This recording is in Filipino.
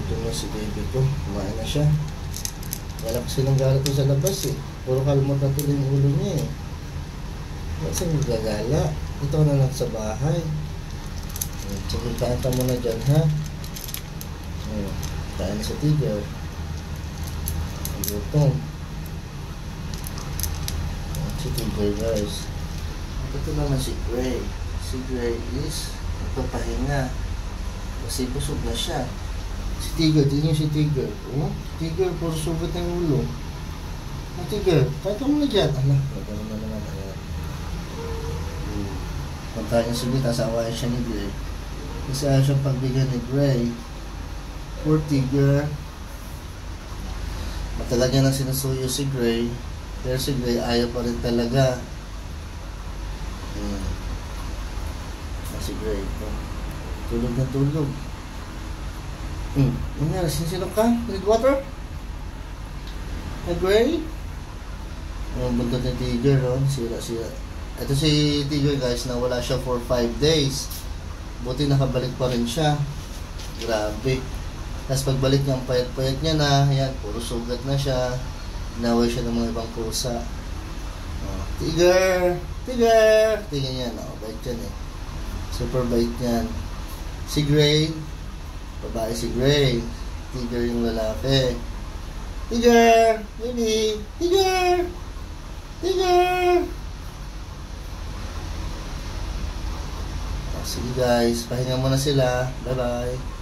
Gutom na si baby ko. Kumain na siya. Wala kasi nang galit ko sa labas eh. Puro kalmot na tuloy yung ulo niya eh. Kasi magagala. Ito na lang sa bahay. Sige, kain ka muna dyan ha. Kain sa tiger. Gutom. Si tiger guys. Ito naman si Gray. Si Gray is nagpapahinga. Kasi busog na siya. Si Tiger, tingin si Tiger. Oh, Tiger, puro sugat ng ulo. Tiger, kahit ka muna dyan. Anak, nagano na naman. Punta niya sulit, asawayan siya ni Gray. Kasi ayaw siyang pagbigyan ni Gray. Poor Tiger. Matagal niya nang sinusuyo si Gray. Pero si Gray ayaw pa rin talaga. Si Gray. Tulog na tulog. Nangyari, sinsilok ka? Need water? Gray? Buntot ni Tiger, oh. Sira-sira. Ito si Tiger guys, nawala siya for 5 days. Buti nakabalik pa rin siya. Grabe. Tapos pagbalik niya, ang payat-payat niya na. Ayan, puro sugat na siya. Inaway siya ng mga ibang pusa. Tiger! Tiger! Tingnan yan, bait yan eh. Super bait yan. Si Gray, babae si Gray. Tiger yung lalaki. Tiger! Baby! Tiger! Tiger! Sige guys, pahinga muna sila. Bye bye.